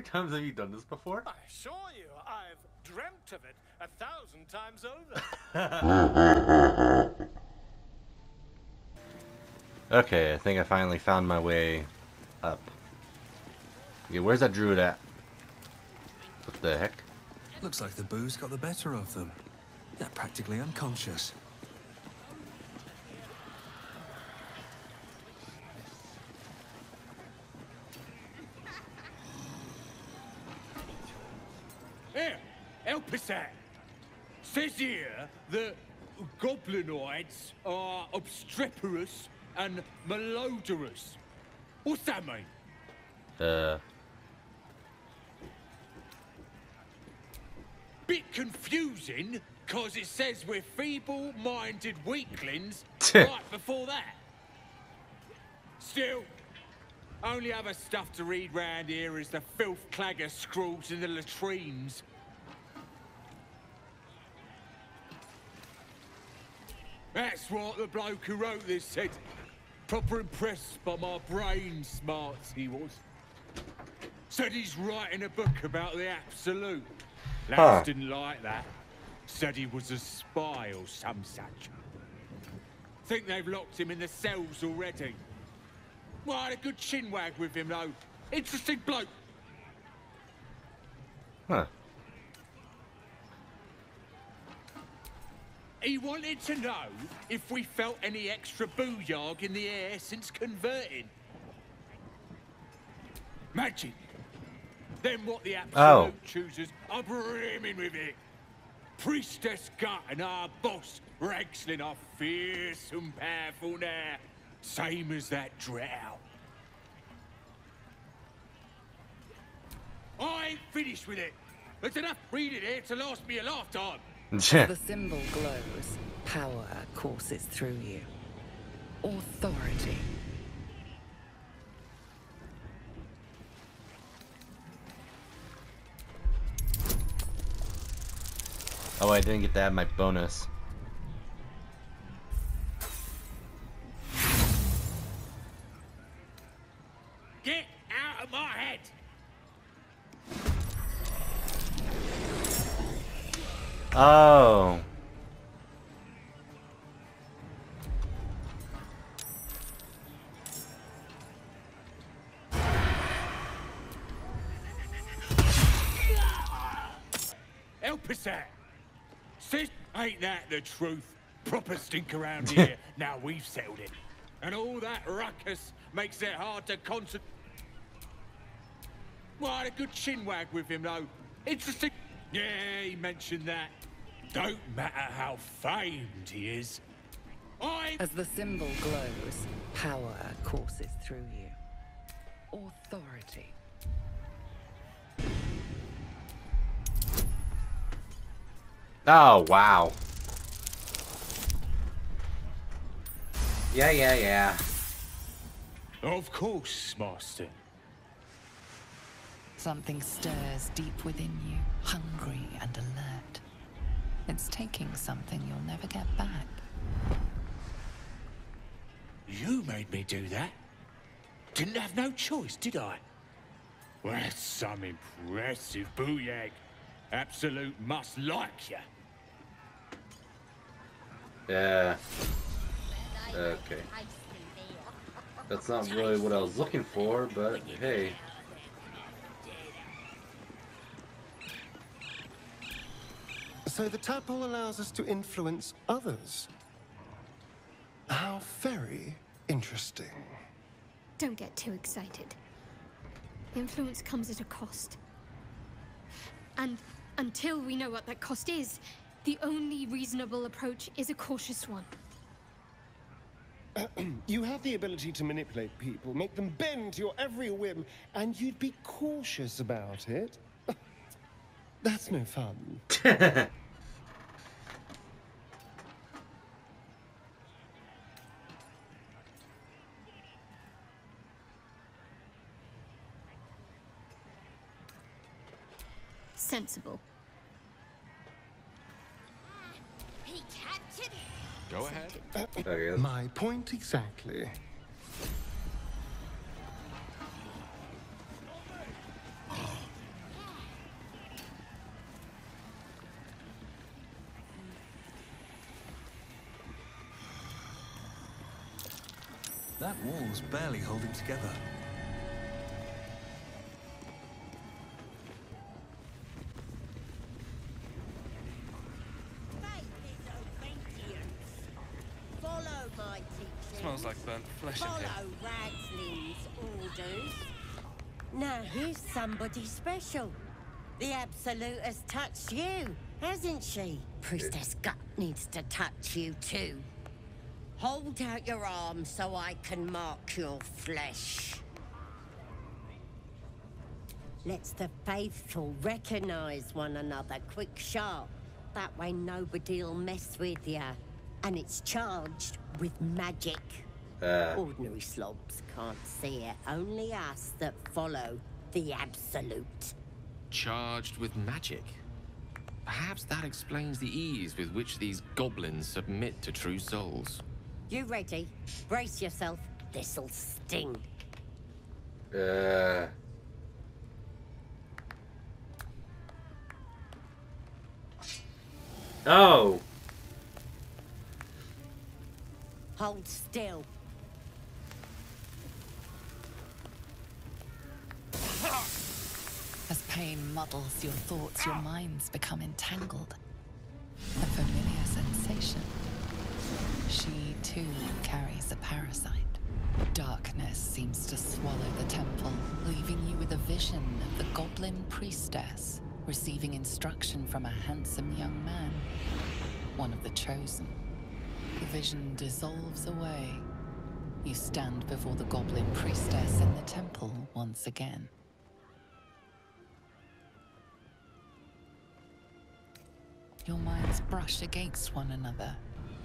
many times have you done this before? I assure you, I've dreamt of it 1,000 times over. Okay, I think I finally found my way up. Okay, where's that druid at? What the heck? Looks like the booze got the better of them. They're practically unconscious. Here, help us out. Says here that goblinoids are obstreperous and malodorous. What's that mean? Bit confusing, cause it says we're feeble-minded weaklings right before that. Still, only other stuff to read round here is the filth clagger scrawls in the latrines. That's what the bloke who wrote this said. Proper impressed by my brain smarts he was. Said he's writing a book about the Absolute. Lads didn't like that. Said he was a spy or some such. Think they've locked him in the cells already. Well, I had a good chinwag with him though. Interesting bloke. Huh. He wanted to know if we felt any extra booyah in the air since converting. Magic. Then what the Absolute chooses are brimming with it. Priestess Gut and our boss Ragslin are fierce and powerful now. Same as that drow. I ain't finished with it. There's enough reading here to last me a lifetime. The symbol glows. Power courses through you. Authority. Oh, I didn't get to add my bonus. Get out of my head! Oh. Help us out. Sis, ain't that the truth? Proper stink around here. Now we've settled it. And all that ruckus makes it hard to concentrate. Well, I had a good chinwag with him though. Interesting. Yeah, he mentioned that. Don't matter how famed he is. As the symbol glows, power courses through you. Authority. Oh, wow. Yeah. Of course, Master. Something stirs deep within you, hungry and alert. It's taking something you'll never get back. You made me do that. Didn't have no choice, did I? Well, that's some impressive booyag. Absolute must like you. Yeah. Okay. That's not really what I was looking for, but hey. So the tadpole allows us to influence others. How very interesting. Don't get too excited. Influence comes at a cost. And until we know what that cost is, the only reasonable approach is a cautious one. You have the ability to manipulate people, make them bend to your every whim, and you'd be cautious about it. That's no fun. Sensible. He captured. Go ahead. Okay. My point exactly. That wall's barely holding together. Follow my teaching. Smells like burnt flesh in here. Follow Radsling's orders. Now here's somebody special. The Absolute has touched you, hasn't she? Priestess Gut needs to touch you too. Hold out your arm so I can mark your flesh. Let's the faithful recognize one another quick sharp. That way nobody'll mess with ya. And it's charged with magic. Ordinary slobs can't see it. Only us that follow the Absolute. Charged with magic? Perhaps that explains the ease with which these goblins submit to true souls. You ready? Brace yourself. This'll sting. Oh! Hold still. As pain muddles your thoughts, your minds become entangled. A familiar sensation. She, too, carries a parasite. Darkness seems to swallow the temple, leaving you with a vision of the goblin priestess receiving instruction from a handsome young man, one of the chosen. The vision dissolves away. You stand before the goblin priestess in the temple once again. Your minds brush against one another,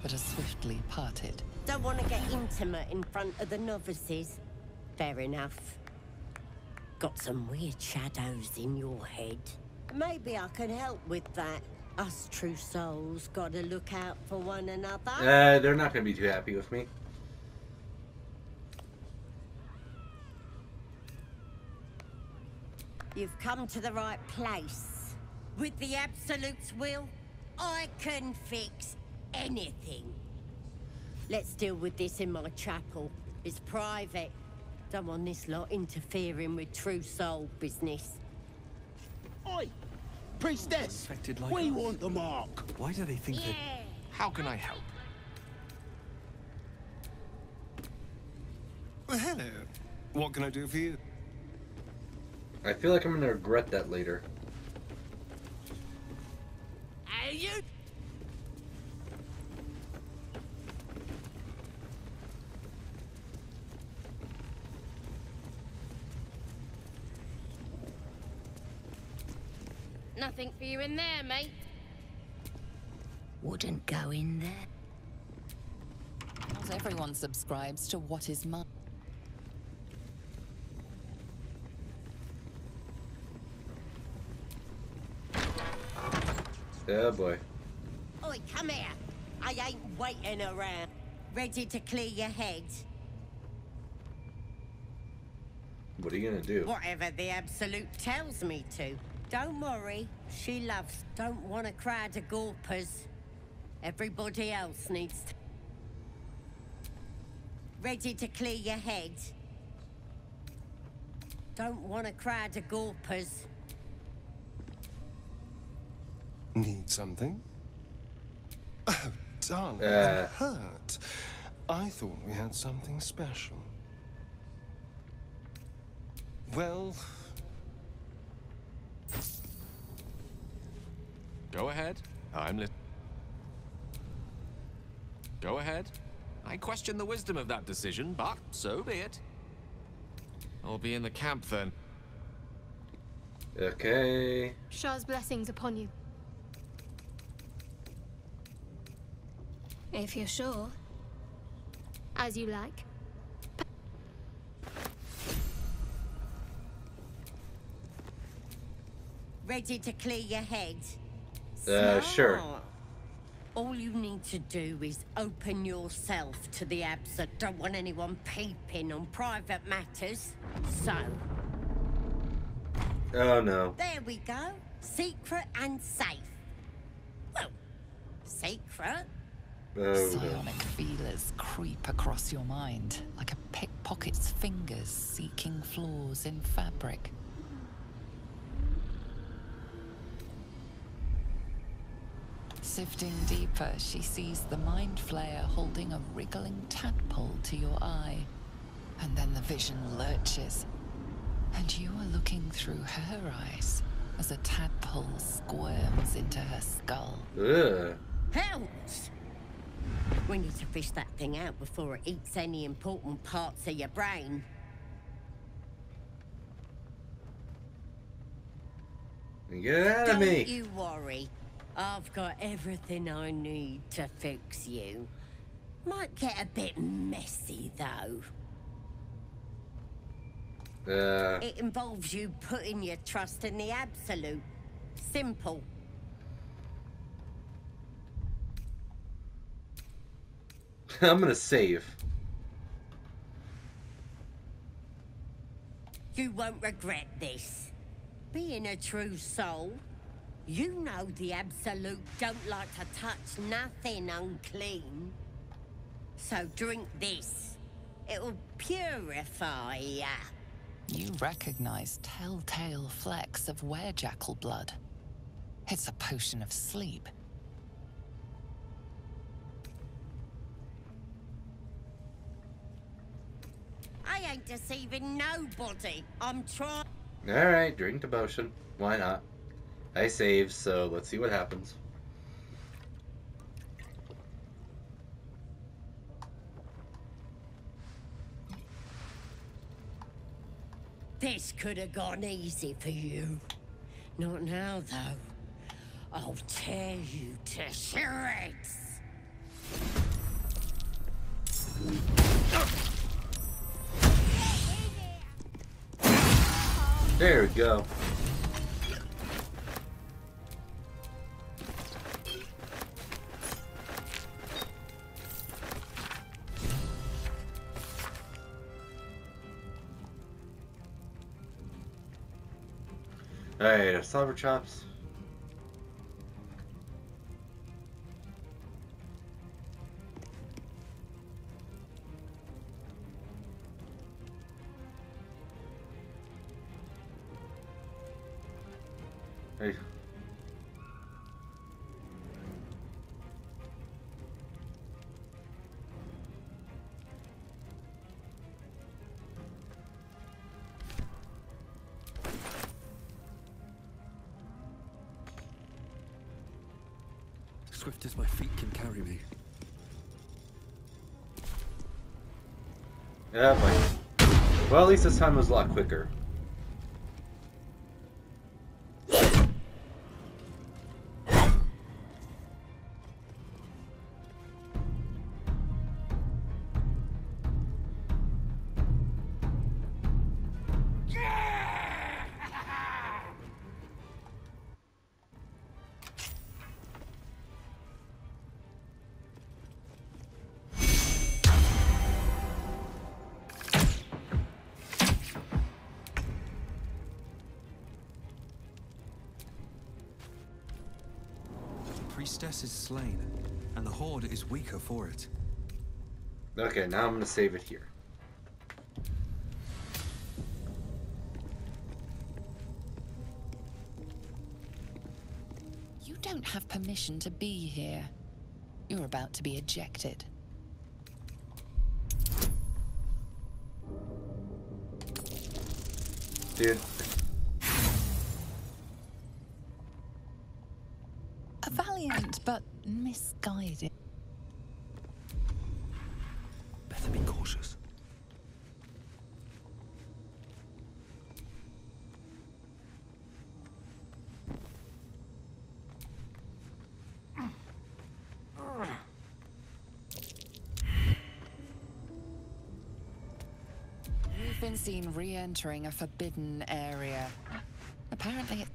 but are swiftly parted. Don't want to get intimate in front of the novices. Fair enough. Got some weird shadows in your head. Maybe I can help with that. Us true souls gotta look out for one another. They're not gonna be too happy with me. You've come to the right place. With the Absolute's will, I can fix anything. Let's deal with this in my chapel. It's private. Don't want this lot interfering with true soul business. Oi! Priestess! Affected like We us. want the mark! Why do they think that... How can I help? Well, hello. What can I do for you? I feel like I'm gonna regret that later. Hey, you! Nothing for you in there, mate. Wouldn't go in there. Not everyone subscribes to what is mine. Oh boy. Oi, come here. I ain't waiting around. Ready to clear your head? What are you gonna do? Whatever the Absolute tells me to. Don't worry. She loves. Don't want a crowd of gawpers. Everybody else needs to... Ready to clear your head? Don't want a crowd of gawpers. Need something? Oh, darling, I'm hurt. I thought we had something special. Well... Go ahead. I'm listening. Go ahead. I question the wisdom of that decision, but so be it. I'll be in the camp then. Okay. Shah's blessings upon you. If you're sure. As you like. Ready to clear your head? Sure. All you need to do is open yourself to the Absolute. Don't want anyone peeping on private matters. So... Oh no. There we go. Secret and safe. Well, secret. Oh, Psionic feelers creep across your mind, like a pickpocket's fingers seeking flaws in fabric. Sifting deeper, she sees the mind flayer holding a wriggling tadpole to your eye. And then the vision lurches, and you are looking through her eyes as a tadpole squirms into her skull. Ugh. Helps! We need to fish that thing out before it eats any important parts of your brain. Get out of me! Don't you worry. I've got everything I need to fix you. Might get a bit messy, though. It involves you putting your trust in the absolute. Simple. I'm gonna save. You won't regret this. Being a true soul, you know the absolute don't like to touch nothing unclean. So drink this. It'll purify ya. You recognize telltale flecks of werejackal blood. It's a potion of sleep. I ain't deceiving nobody. I'm trying. Alright, drink the potion. Why not? I saved, so let's see what happens. This could have gone easy for you. Not now, though. I'll tear you to shreds. There we go. Alright, silver chops. Hey. Swift as my feet can carry me. Yeah, but well, at least this time was a lot quicker. Priestess is slain, and the Horde is weaker for it. Okay, now I'm gonna save it here. You don't have permission to be here. You're about to be ejected. Dude. A valiant but misguided. Better be cautious. You've been seen re-entering a forbidden area. Apparently it...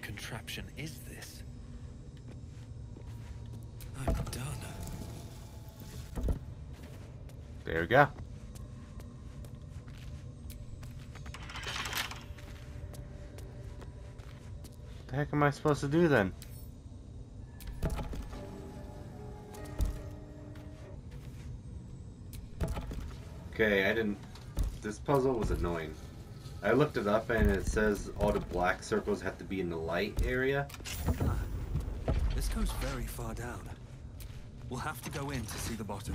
of contraption is this? I'm done. There we go. What the heck am I supposed to do then? Okay, I didn't... This puzzle was annoying. I looked it up and it says all the black circles have to be in the light area. This goes very far down. We'll have to go in to see the bottom.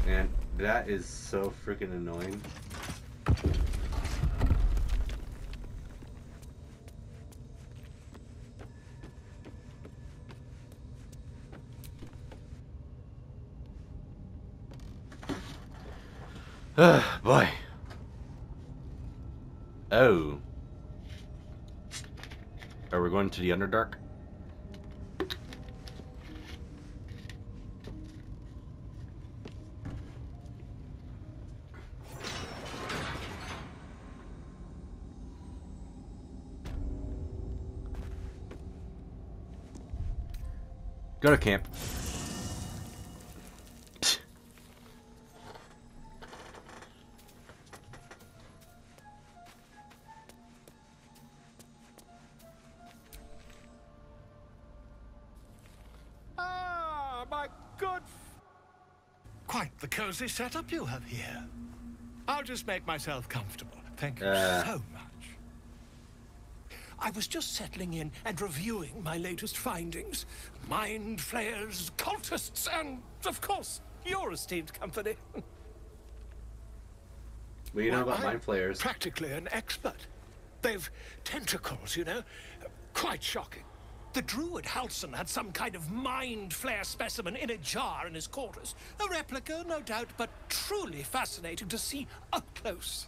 And that is so freaking annoying. Boy. Oh. Are we going to the Underdark? Go to camp. My good... Quite the cozy setup you have here. I'll just make myself comfortable. Thank you so much. I was just settling in and reviewing my latest findings. Mind flayers, cultists, and, of course, your esteemed company. What do you know about I'm mind flayers? Practically an expert. They've tentacles, you know. Quite shocking. The druid Halson had some kind of mind flare specimen in a jar in his quarters. A replica, no doubt, but truly fascinating to see up close.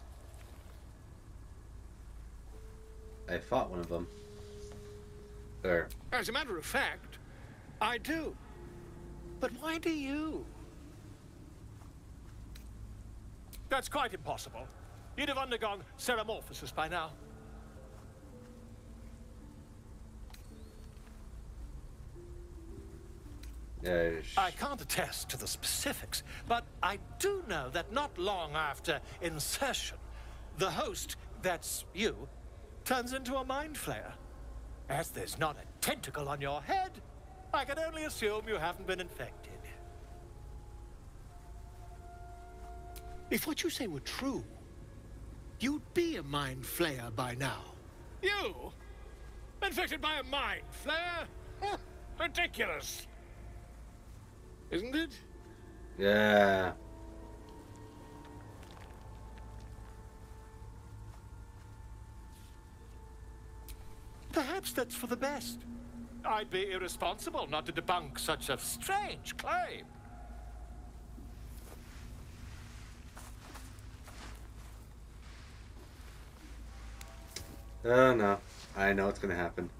I fought one of them. There. As a matter of fact, I do. But why do you? That's quite impossible. You'd have undergone ceramorphosis by now. I can't attest to the specifics, but I do know that not long after insertion, the host, that's you, turns into a mind flayer. As there's not a tentacle on your head, I can only assume you haven't been infected. If what you say were true, you'd be a mind flayer by now. You? Infected by a mind flare? Huh, ridiculous. Isn't it? Yeah. Perhaps that's for the best. I'd be irresponsible not to debunk such a strange claim. Oh no. I know it's gonna happen.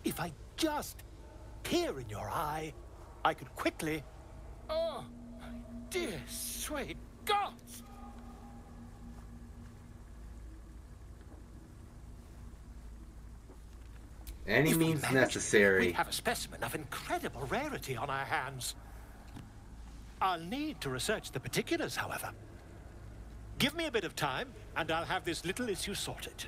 If I just peer in your eye, I could quickly... Oh, my dear sweet gods! Any means necessary. We have a specimen of incredible rarity on our hands. I'll need to research the particulars, however. Give me a bit of time, and I'll have this little issue sorted.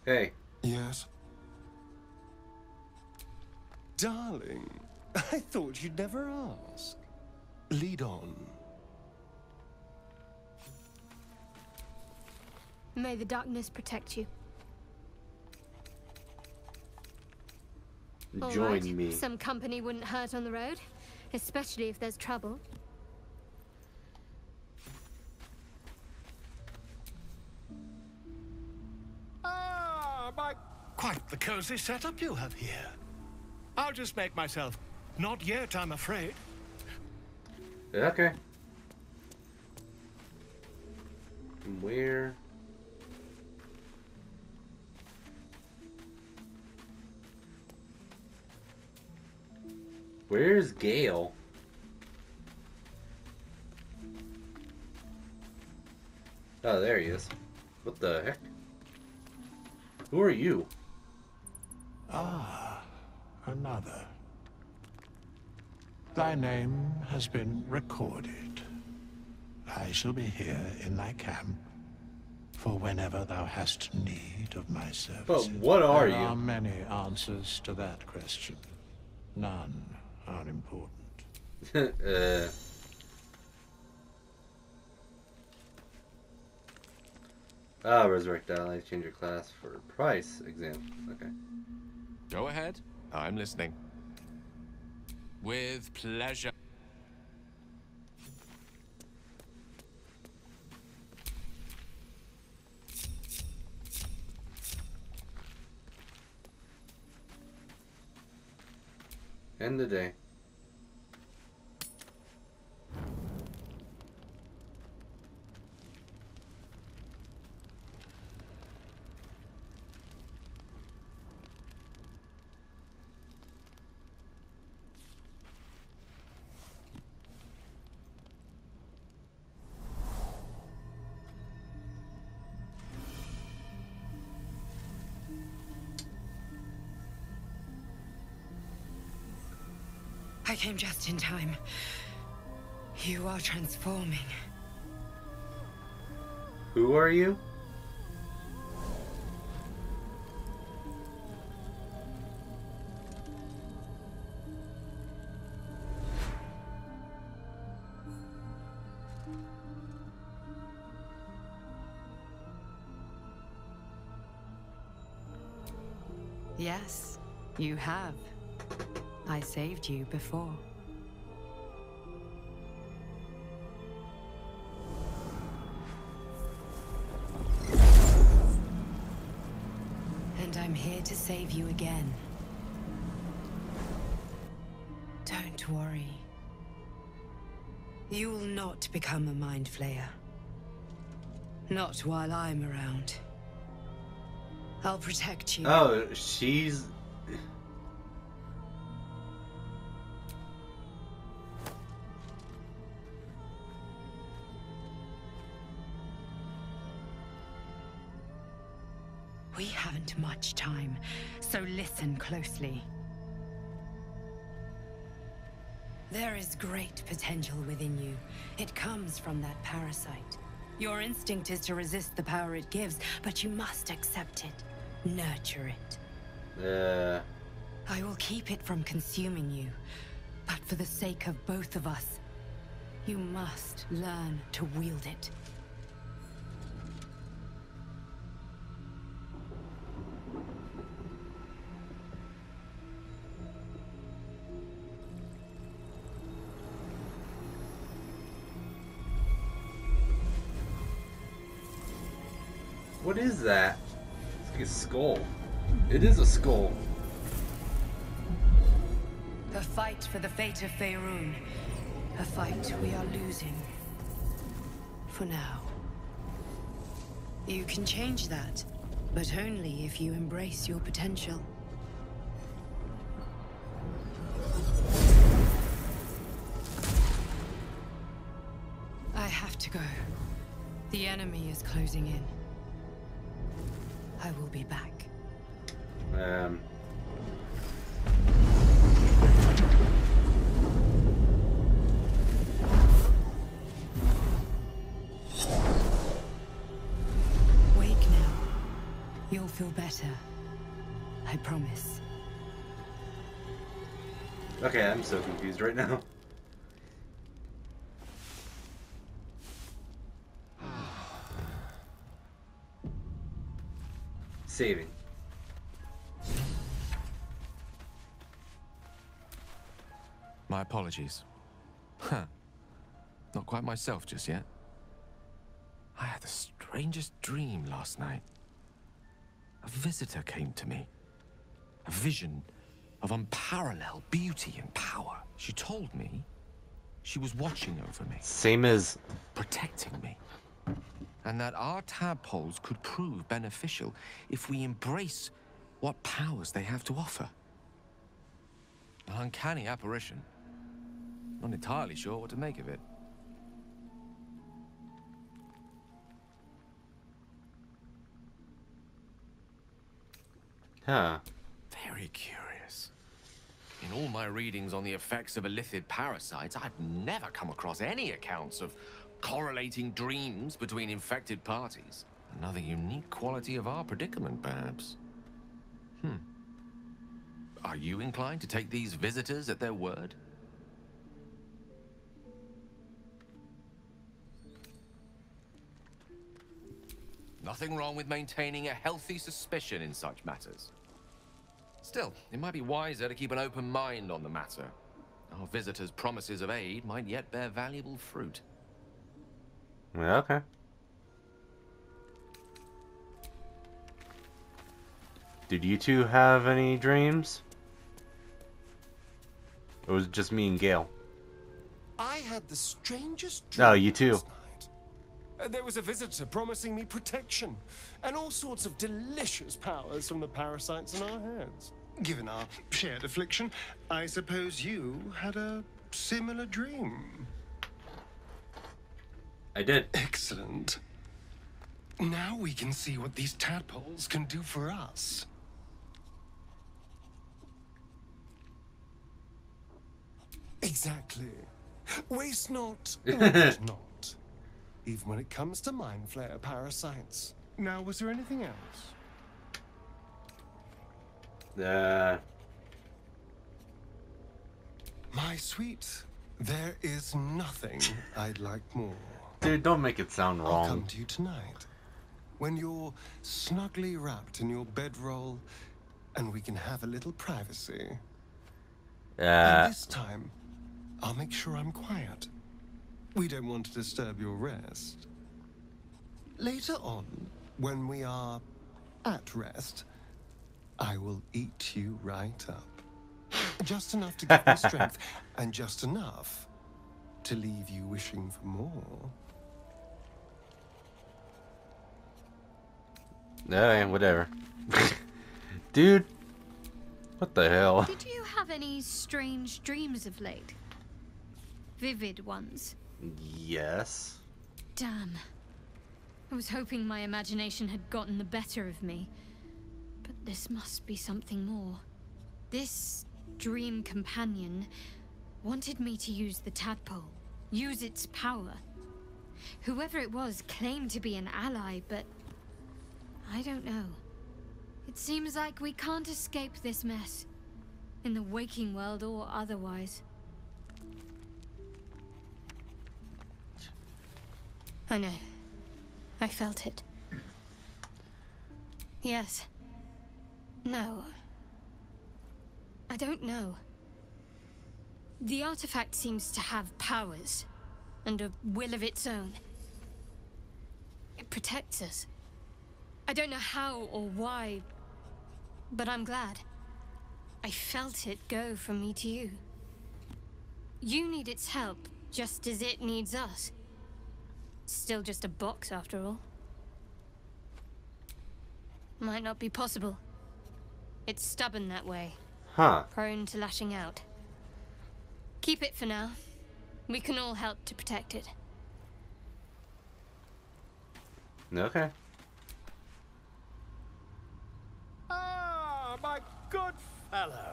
Hey. Yes? Darling, I thought you'd never ask. Lead on. May the darkness protect you. All Join right. me. Some company wouldn't hurt on the road, especially if there's trouble. Quite the cozy setup you have here. I'll just make myself... Not yet, I'm afraid. Okay. Where? Where's Gale? Oh, there he is. What the heck? Who are you? Ah, another. Thy name has been recorded. I shall be here in thy camp for whenever thou hast need of my services. But what are you? There are many answers to that question. None are important. Resurrect ally, change your class for price exam. Okay. Go ahead. I'm listening. With pleasure. End the day. I came just in time. You are transforming. Who are you? Yes, you have. I saved you before. And I'm here to save you again. Don't worry. You will not become a mind flayer. Not while I'm around. I'll protect you. Oh, she's... We haven't much time, so listen closely. There is great potential within you. It comes from that parasite. Your instinct is to resist the power it gives, but you must accept it. Nurture it. I will keep it from consuming you, but for the sake of both of us, you must learn to wield it. What is that? It's like a skull. It is a skull. The fight for the fate of Faerun. A fight we are losing. For now. You can change that, but only if you embrace your potential. I have to go. The enemy is closing in. I will be back. Wake now. You'll feel better. I promise. Okay, I'm so confused right now. Saving. My apologies. Huh. Not quite myself just yet. I had the strangest dream last night. A visitor came to me. A vision of unparalleled beauty and power. She told me she was watching over me. Same as... protecting me. And that our tadpoles could prove beneficial if we embrace what powers they have to offer. An uncanny apparition. Not entirely sure what to make of it. Huh. Very curious. In all my readings on the effects of illithid parasites, I've never come across any accounts of correlating dreams between infected parties. Another unique quality of our predicament, perhaps. Are you inclined to take these visitors at their word? Nothing wrong with maintaining a healthy suspicion in such matters. Still, it might be wiser to keep an open mind on the matter. Our visitors' promises of aid might yet bear valuable fruit. Yeah, okay. Did you two have any dreams? Or was it just me and Gale? I had the strangest dream. No, you too. last night. There was a visitor promising me protection and all sorts of delicious powers from the parasites in our heads. Given our shared affliction, I suppose you had a similar dream. I did. Excellent. Now we can see what these tadpoles can do for us. Exactly. Waste not, want not. Even when it comes to mind flayer parasites. Now, was there anything else? My sweet, there is nothing I'd like more. Dude, don't make it sound wrong. I'll come to you tonight, when you're snugly wrapped in your bedroll, and we can have a little privacy. And this time, I'll make sure I'm quiet. We don't want to disturb your rest. Later on, when we are at rest, I will eat you right up. Just enough to give me strength, and just enough to leave you wishing for more. Nah, whatever. Dude, what the hell? Did you have any strange dreams of late? Vivid ones? Yes. Damn. I was hoping my imagination had gotten the better of me. But this must be something more. This dream companion wanted me to use the tadpole, use its power. Whoever it was claimed to be an ally, but I don't know. It seems like we can't escape this mess, in the waking world or otherwise. I know. I felt it. Yes. No. I don't know. The artifact seems to have powers, and a will of its own. It protects us. I don't know how or why, but I'm glad. I felt it go from me to you. You need its help, just as it needs us. Still just a box, after all. Might not be possible. It's stubborn that way. Huh. Prone to lashing out. Keep it for now. We can all help to protect it. Okay. Ah, my good fellow.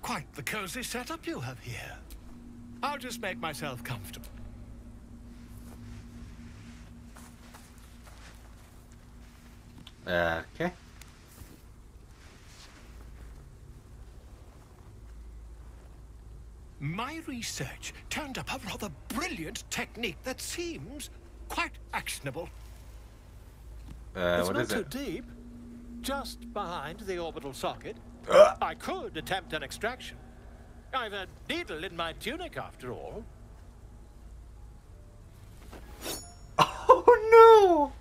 Quite the cozy setup you have here. I'll just make myself comfortable. Okay. My research turned up a rather brilliant technique that seems quite actionable. It's What not is too it? deep. Just behind the orbital socket. I could attempt an extraction. I've a needle in my tunic, after all. Oh no!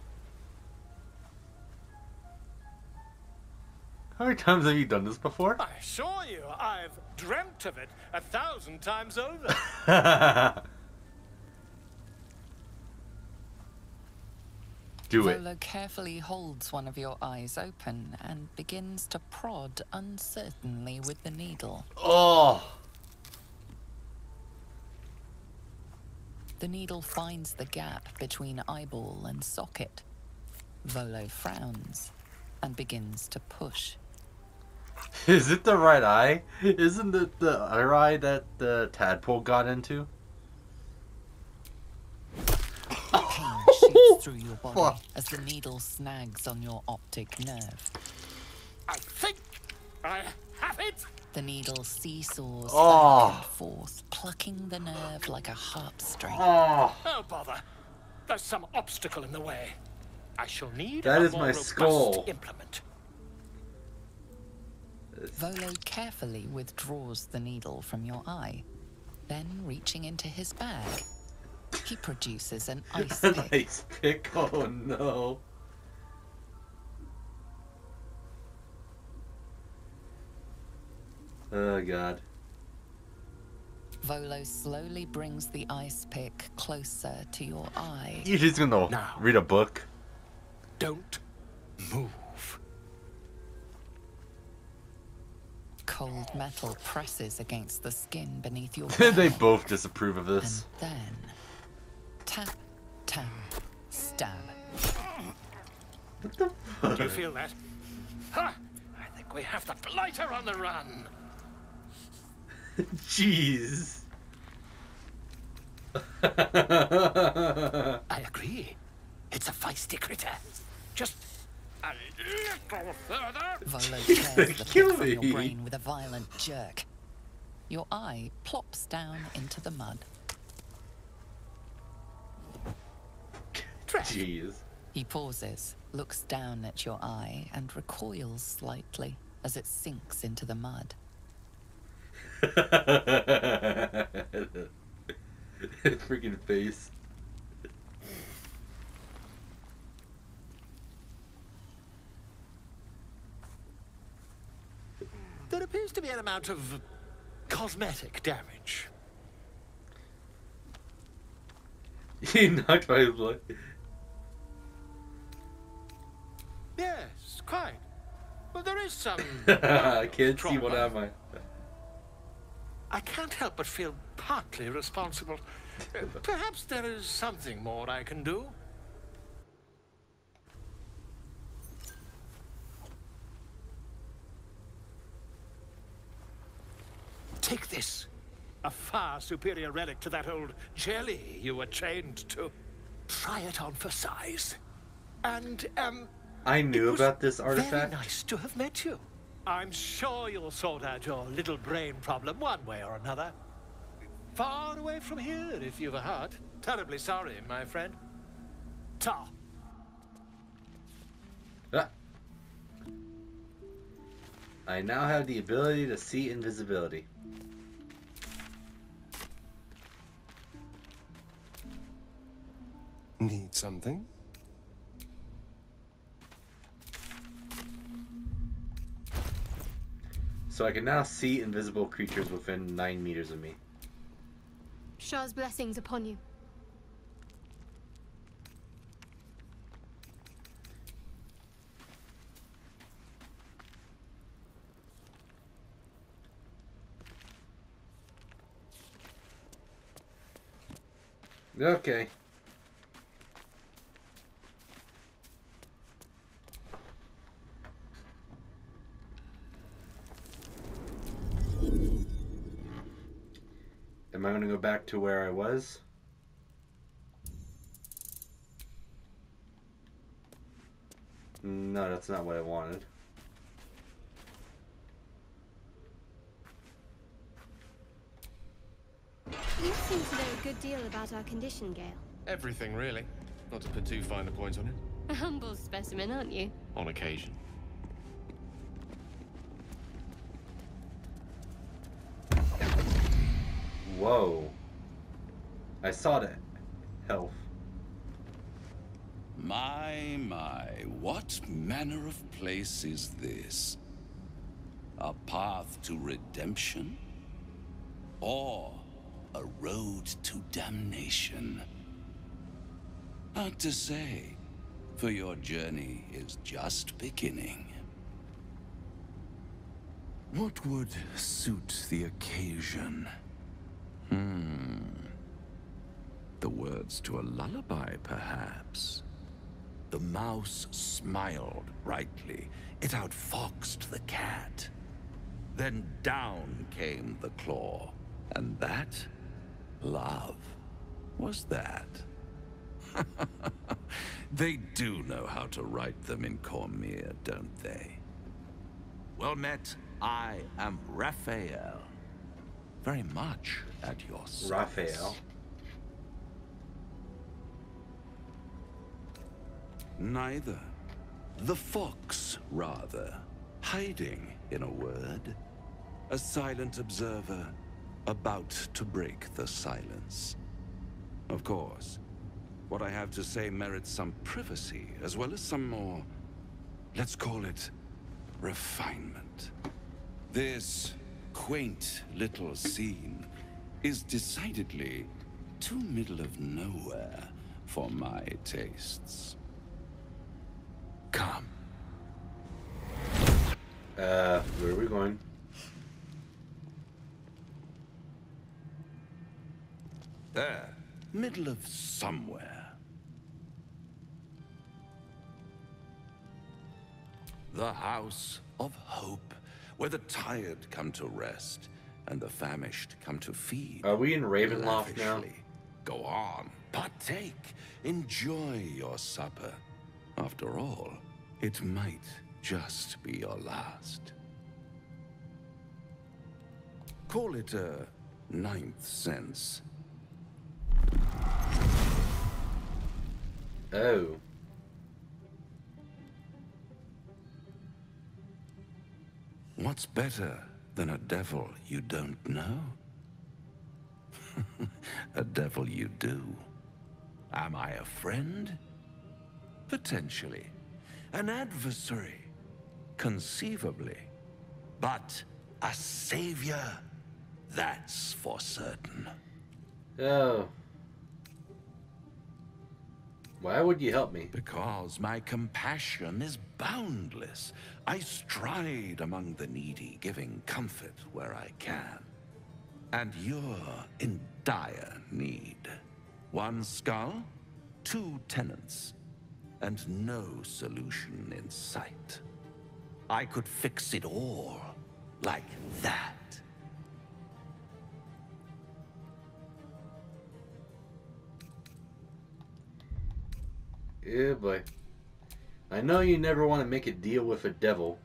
How many times have you done this before? I assure you, I've dreamt of it 1,000 times over. Do it. Volo carefully holds one of your eyes open and begins to prod uncertainly with the needle. Oh! The needle finds the gap between eyeball and socket. Volo frowns and begins to push. Is it the right eye? Isn't it the other eye that the tadpole got into? Pain shoots through your body as the needle snags on your optic nerve. I think I have it! The needle seesaws back and forth, plucking the nerve like a heartstring. Oh, bother. There's some obstacle in the way. I shall need that a is more my robust skull. implement. Volo carefully withdraws the needle from your eye. Then, reaching into his bag, he produces an ice pick. An ice pick? Oh no. Oh god. Volo slowly brings the ice pick closer to your eye. You're just gonna read a book? Don't move. Cold metal presses against the skin beneath your bag. They both disapprove of this. And then, tap, tap, stab. What the fuck? Do you feel that? Ha! I think we have the blighter on the run. Jeez. I agree. It's a feisty critter. Just a little further. Volo tears the pick from your brain with a violent jerk. Your eye plops down into the mud. Jeez. He pauses, looks down at your eye, and recoils slightly as it sinks into the mud. Freaking face. There appears to be an amount of cosmetic damage. He knocked by his blood. Yes, quite. But there is some... I can't see what am I. I can't help but feel partly responsible. Perhaps there is something more I can do. Take this. A far superior relic to that old jelly you were chained to. Try it on for size. And, I knew about this artifact. Very nice to have met you. I'm sure you'll sort out your little brain problem one way or another. Far away from here, if you've a heart. Terribly sorry, my friend. Ta. I now have the ability to see invisibility. Need something? So I can now see invisible creatures within 9 meters of me. Shah's blessings upon you. Okay. Am I going to go back to where I was? No, that's not what I wanted. You seem to know a good deal about our condition, Gale. Everything, really. Not to put too fine a point on it. A humble specimen, aren't you? On occasion. Whoa. I saw that. Health. My, what manner of place is this? A path to redemption? Or a road to damnation? Hard to say, for your journey is just beginning. What would suit the occasion? The words to a lullaby, perhaps. The mouse smiled brightly. It outfoxed the cat. Then down came the claw. And that? Love. Was that? They do know how to write them in Cormier, don't they? Well met, I am Raphael. Very much at your service. Raphael. Neither. The fox, rather. Hiding, in a word. A silent observer, about to break the silence. Of course, what I have to say merits some privacy, as well as some more, let's call it, refinement. This quaint little scene is decidedly too middle of nowhere for my tastes. Come. Where are we going? There. Middle of somewhere. The House of Hope, where the tired come to rest and the famished come to feed. Are we in Ravenloft now? Go on, partake, enjoy your supper. After all, it might just be your last. Call it a ninth sense. Oh. What's better than a devil you don't know? A devil you do. Am I a friend? Potentially. An adversary? Conceivably. But a savior? That's for certain. Oh. Why would you help me? Because my compassion is boundless. I stride among the needy, giving comfort where I can. And you're in dire need. One skull, 2 tenants, and no solution in sight. I could fix it all, like that. Yeah, boy. I know you never want to make a deal with a devil.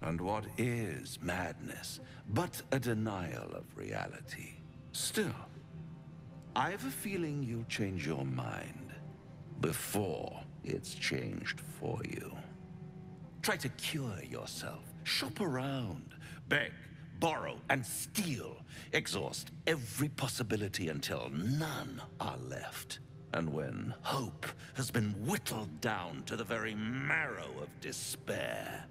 And what is madness but a denial of reality? Still, I have a feeling you'll change your mind before it's changed for you. Try to cure yourself. Shop around. Beg, borrow, and steal. Exhaust every possibility until none are left. And when hope has been whittled down to the very marrow of despair,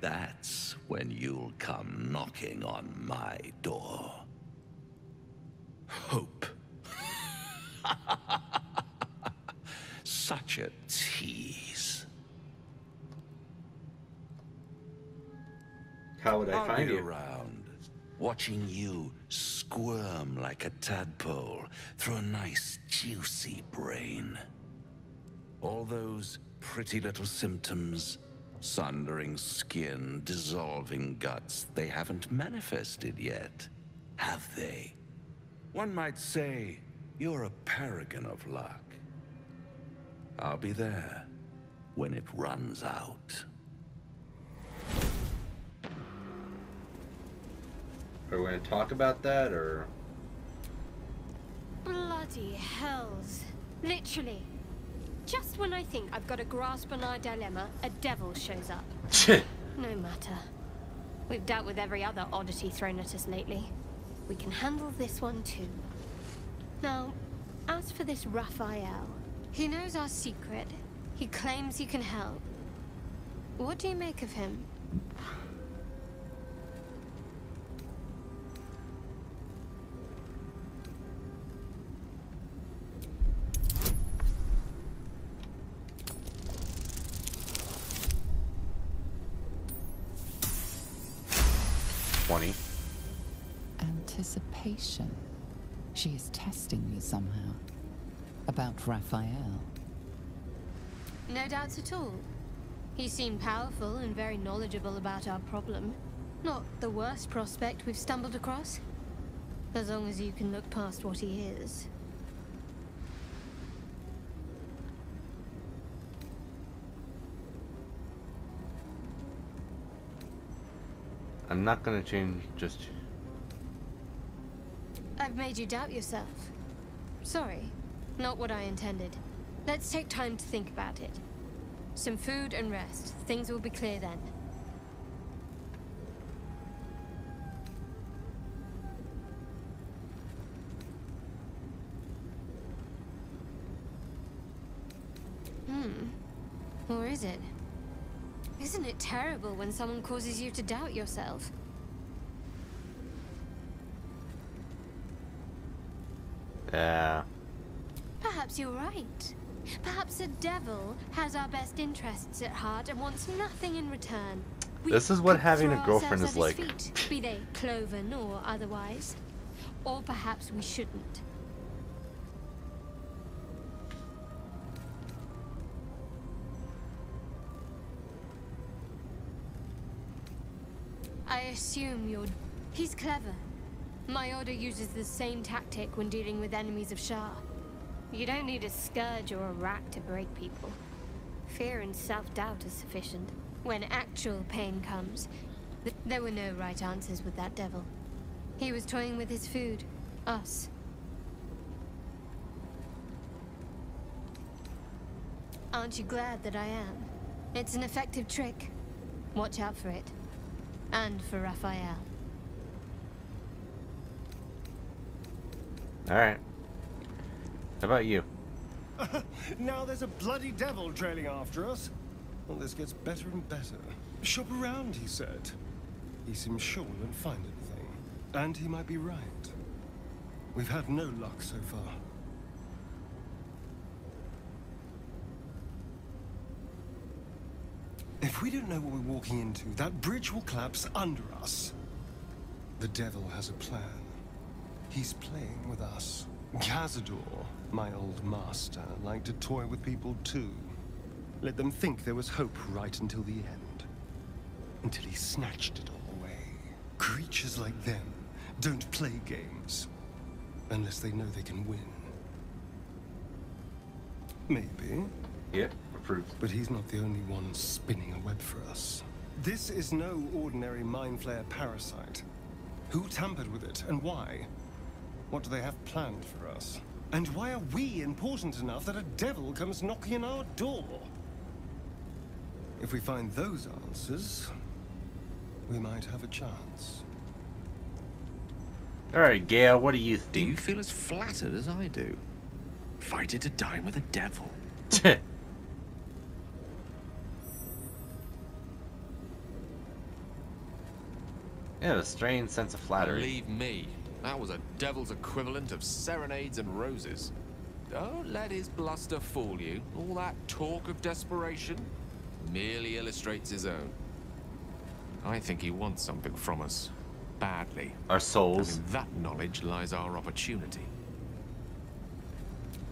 that's when you'll come knocking on my door. Hope. Such a tease. How would I find you? Around, watching you squirm like a tadpole through a nice, juicy brain. All those pretty little symptoms, sundering skin, dissolving guts, they haven't manifested yet, have they? One might say you're a paragon of luck. I'll be there when it runs out. Are we going to talk about that, or...? Bloody hells. Literally. Just when I think I've got a grasp on our dilemma, a devil shows up. No matter. We've dealt with every other oddity thrown at us lately. We can handle this one too. Now, as for this Raphael, he knows our secret. He claims he can help. What do you make of him? Anticipation. She is testing you somehow. About Raphael. No doubts at all. He seemed powerful and very knowledgeable about our problem. Not the worst prospect we've stumbled across. As long as you can look past what he is. I'm not gonna change just... I've made you doubt yourself. Sorry, not what I intended. Let's take time to think about it. Some food and rest. Things will be clear then. Or is it? Isn't it terrible when someone causes you to doubt yourself? Yeah. Perhaps you're right. Perhaps the devil has our best interests at heart and wants nothing in return. This is what having a girlfriend is like. Feet, be they cloven or otherwise. Or perhaps we shouldn't. I assume you're... He's clever. My order uses the same tactic when dealing with enemies of Shah. You don't need a scourge or a rack to break people. Fear and self-doubt is sufficient. When actual pain comes, there were no right answers with that devil. He was toying with his food. Us. Aren't you glad that I am? It's an effective trick. Watch out for it. And for Raphael. Alright. How about you? Now there's a bloody devil trailing after us. Well, this gets better and better. Shop around, he said. He seems sure we'll find anything. And he might be right. We've had no luck so far. If we don't know what we're walking into, that bridge will collapse under us. The devil has a plan. He's playing with us. Cazador, my old master, liked to toy with people too. Let them think there was hope right until the end. Until he snatched it all away. Creatures like them don't play games. Unless they know they can win. Maybe. Yeah, approved. But he's not the only one spinning a web for us. This is no ordinary mind flayer parasite. Who tampered with it, and why? What do they have planned for us? And why are we important enough that a devil comes knocking on our door? If we find those answers, we might have a chance. Alright, Gale, what do you think? Do you feel as flattered as I do? Fighting to dine with a devil. You have a strange sense of flattery. Believe me, that was a devil's equivalent of serenades and roses. Don't let his bluster fool you. All that talk of desperation merely illustrates his own. I think he wants something from us. Badly. Our souls. And in that knowledge lies our opportunity.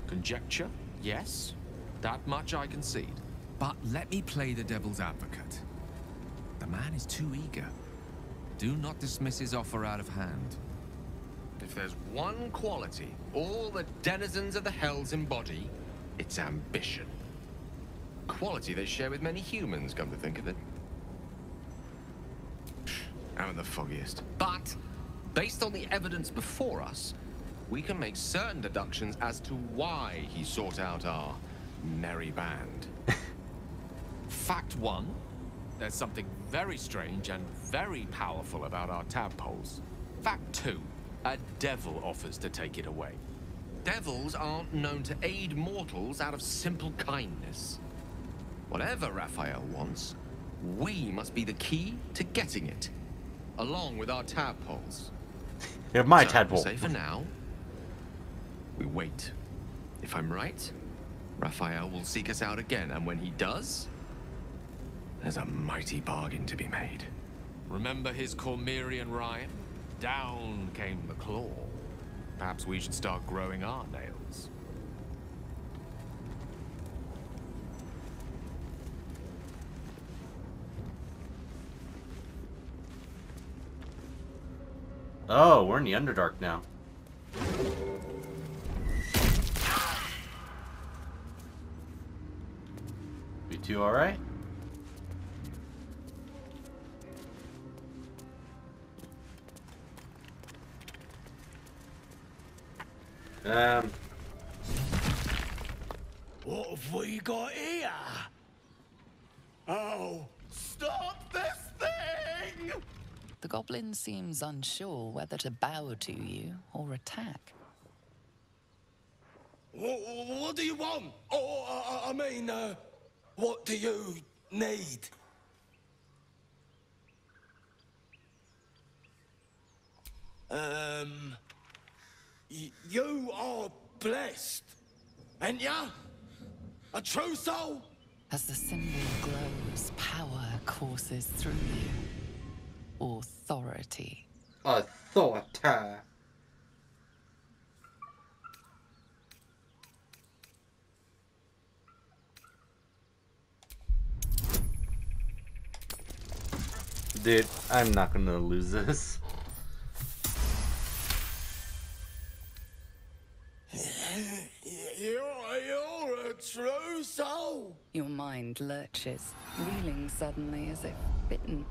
Conjecture? Yes. That much I concede. But let me play the devil's advocate. The man is too eager. Do not dismiss his offer out of hand. If there's one quality all the denizens of the hells embody, it's ambition. Quality they share with many humans, come to think of it. I'm the foggiest. But, based on the evidence before us, we can make certain deductions as to why he sought out our merry band. Fact one, there's something very strange and very powerful about our tadpoles. Fact two, a devil offers to take it away. Devils aren't known to aid mortals out of simple kindness. Whatever Raphael wants, we must be the key to getting it, along with our tadpoles. You have my So, tadpole. say for now, we wait. If I'm right, Raphael will seek us out again, and when he does, there's a mighty bargain to be made. Remember his Cormyrean rhyme? Down came the claw. Perhaps we should start growing our nails. Oh, we're in the Underdark now. You two alright? What have we got here? Oh, stop this thing! The goblin seems unsure whether to bow to you or attack. What do you want? Oh, I mean, what do you need? You are blessed, ain't ya? A true soul? As the symbol glows, power courses through you. Authority. Authority. Dude, I'm not gonna lose this. You're a true soul. Your mind lurches, reeling suddenly as if bitten.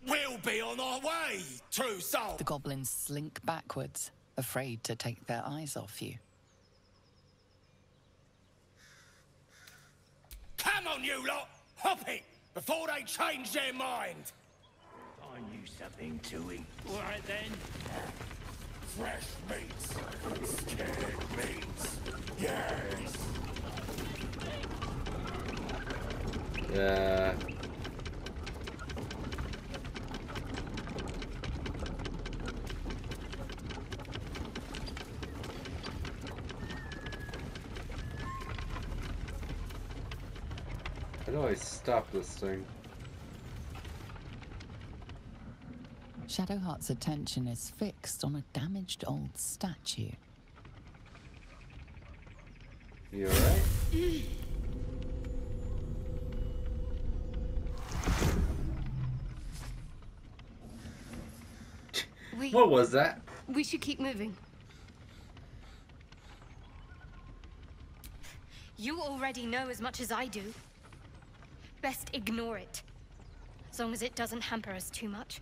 We'll be on our way, true soul. The goblins slink backwards, afraid to take their eyes off you. Come on, you lot! Hop it, before they change their mind! Find you something to eat. All right, then. Fresh meats. Scared meats. Yes! Yeah. How do I stop this thing? Shadowheart's attention is fixed on a damaged old statue. You alright? What was that? We should keep moving. You already know as much as I do. Best ignore it. As long as it doesn't hamper us too much.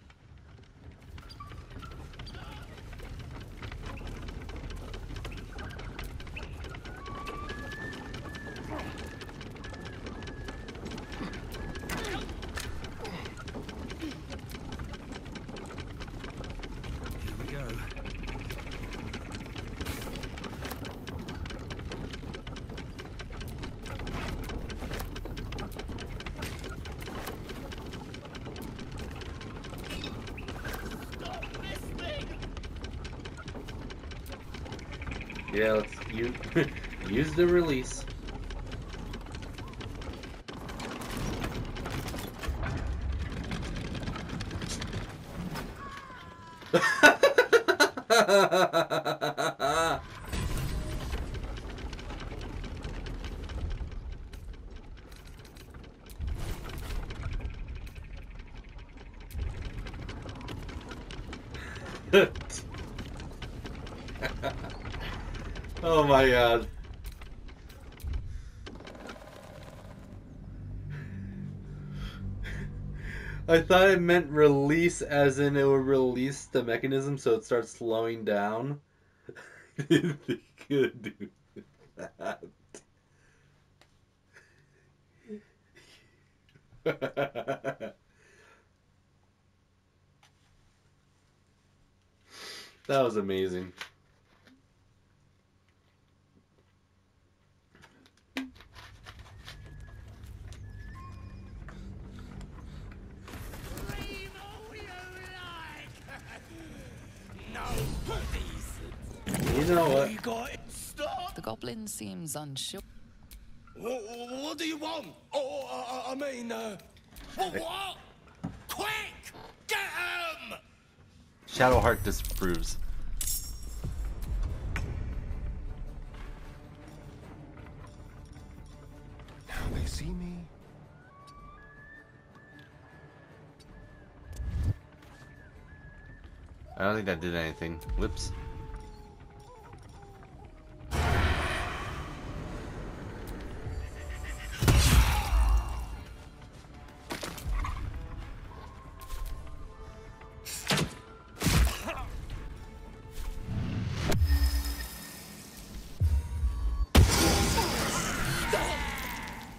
Yeah, let's use the release. Oh my god. I thought it meant release as in it would release the mechanism so it starts slowing down. They could do that. That was amazing. You know what? Stop! The goblin seems unsure. What do you want? Oh, I mean, what? Quick! Get him! Shadowheart disapproves. Now they see me. I don't think that did anything. Whoops.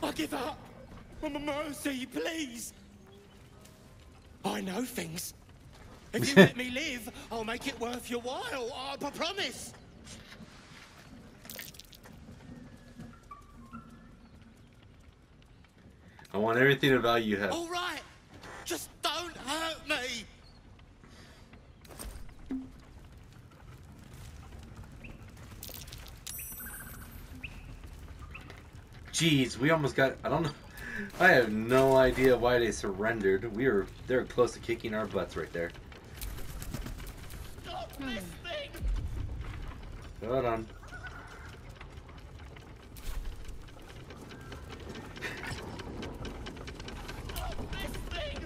I give up. Mercy, please. I know things. If you let me live, I'll make it worth your while. I promise. I want everything of value you have. All right. Just don't hurt me. Jeez, we almost got... I don't know. I have no idea why they surrendered. They're close to kicking our butts right there. Stop this thing. Hold on. Stop this thing.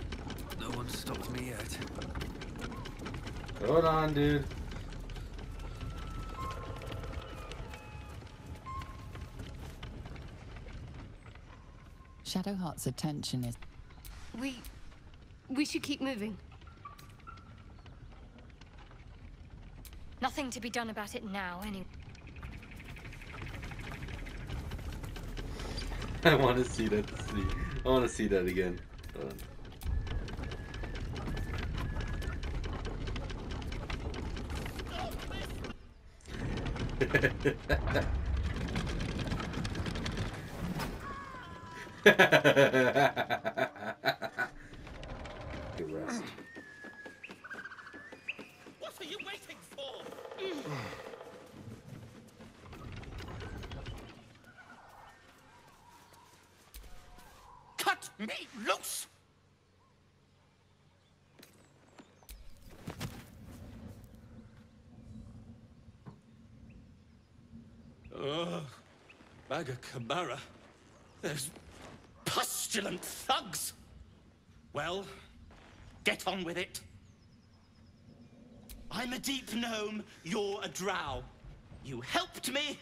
No one stopped me yet. Hold on, dude. Shadowheart's attention is... We should keep moving. Nothing to be done about it now, anyway. I want to see that. I want to see that again. Hold on. Good rest. What are you waiting for? Cut me loose! Bagacamara. There's pestilent thugs. Well, get on with it. I'm a deep gnome, you're a drow. You helped me,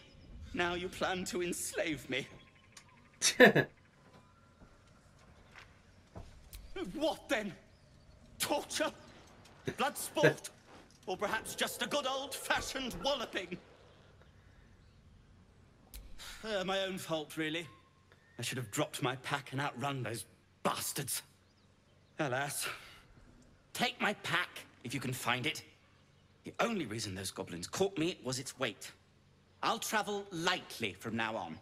now you plan to enslave me. What then? Torture? Blood sport? Or perhaps just a good old-fashioned walloping? My own fault, really. I should have dropped my pack and outrun those bastards. Alas. Take my pack, if you can find it. The only reason those goblins caught me was its weight. I'll travel lightly from now on.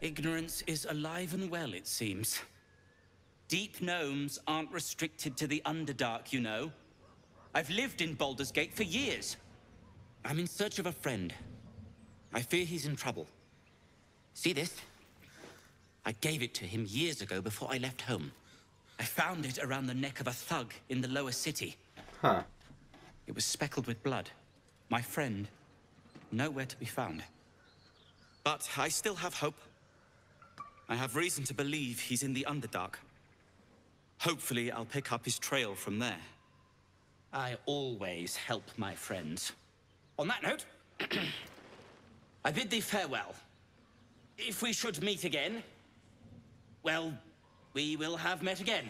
Ignorance is alive and well, it seems. Deep gnomes aren't restricted to the Underdark, you know. I've lived in Baldur's Gate for years. I'm in search of a friend. I fear he's in trouble. See this? I gave it to him years ago before I left home. I found it around the neck of a thug in the lower city. Huh. It was speckled with blood. My friend, nowhere to be found. But I still have hope. I have reason to believe he's in the Underdark. Hopefully, I'll pick up his trail from there. I always help my friends. On that note, I bid thee farewell. If we should meet again, well, we will have met again.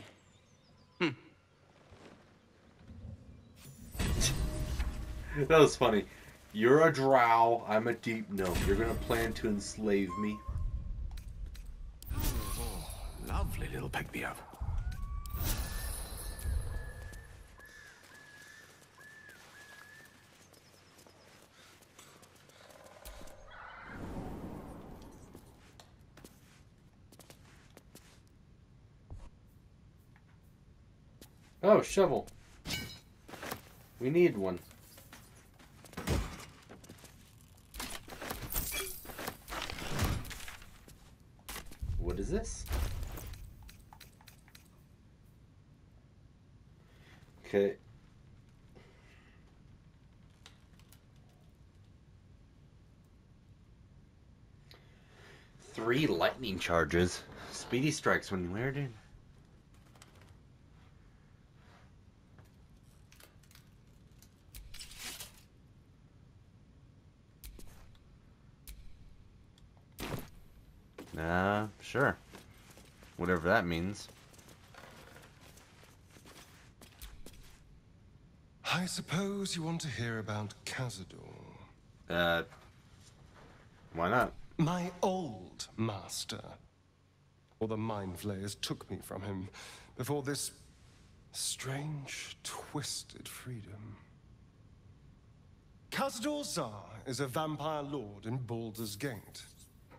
That was funny. You're a drow, I'm a deep gnome. You're gonna plan to enslave me? Oh, lovely little pick-me-up. Oh, shovel. We need one. What is this? Okay. Three lightning charges. Speedy strikes when weared in. Sure. Whatever that means. I suppose you want to hear about Cazador. Why not? My old master. Or the Mind Flayers took me from him before this strange, twisted freedom. Cazador Zar is a vampire lord in Baldur's Gate,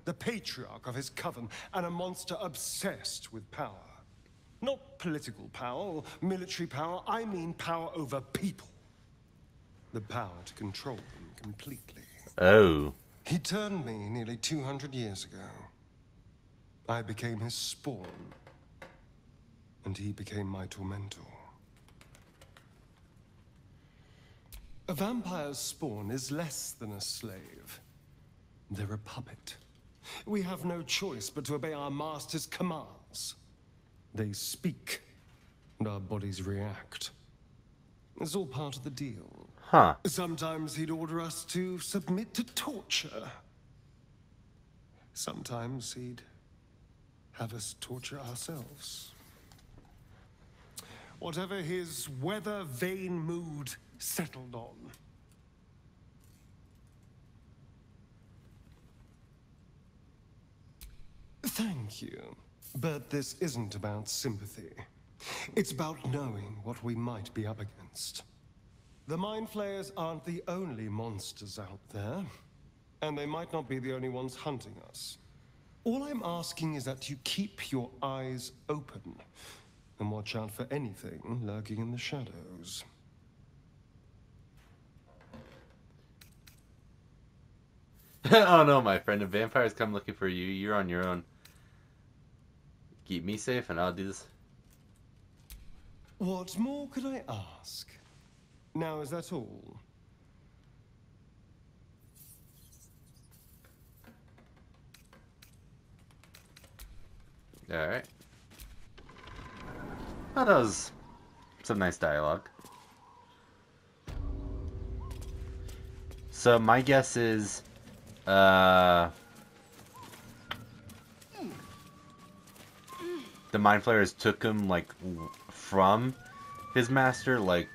the patriarch of his coven, and a monster obsessed with power. Not political power or military power, I mean power over people. The power to control them completely. Oh. He turned me nearly 200 years ago. I became his spawn, and he became my tormentor. A vampire's spawn is less than a slave. They're a puppet. We have no choice but to obey our master's commands. They speak, and our bodies react. It's all part of the deal. Huh. Sometimes he'd order us to submit to torture. Sometimes he'd have us torture ourselves. Whatever his weather-vane mood settled on. Thank you. But this isn't about sympathy. It's about knowing what we might be up against. The Mind Flayers aren't the only monsters out there, and they might not be the only ones hunting us. All I'm asking is that you keep your eyes open and watch out for anything lurking in the shadows. Oh no, my friend. If vampires come looking for you, you're on your own. Keep me safe and I'll do this. What more could I ask? Now, is that all? Alright. Well, that was some nice dialogue. So my guess is the Mind Flayers took him like from his master, like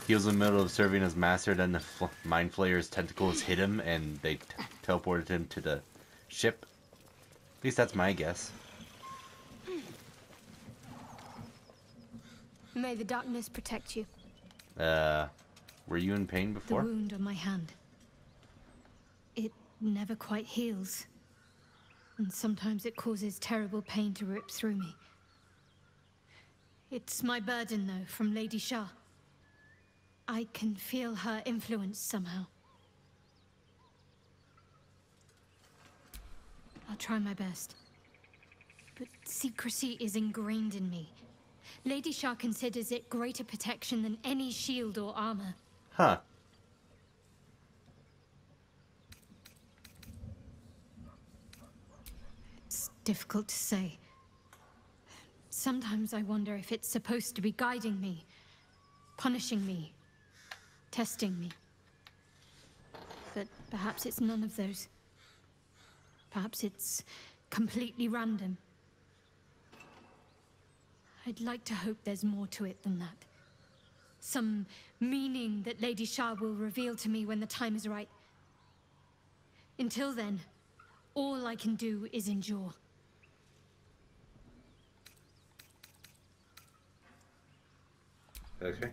he was in the middle of serving his master, then the Mind Flayers tentacles hit him and they teleported him to the ship. At least that's my guess. May the darkness protect you. Were you in pain before? The wound on my hand. It never quite heals. And sometimes it causes terrible pain to rip through me. It's my burden, though, from Lady Shah. I can feel her influence somehow. I'll try my best. But secrecy is ingrained in me. Lady Shah considers it greater protection than any shield or armor. Huh. It's difficult to say. Sometimes I wonder if it's supposed to be guiding me, punishing me, testing me. But perhaps it's none of those. Perhaps it's completely random. I'd like to hope there's more to it than that. Some meaning that Lady Shah will reveal to me when the time is right. Until then, all I can do is endure. Okay.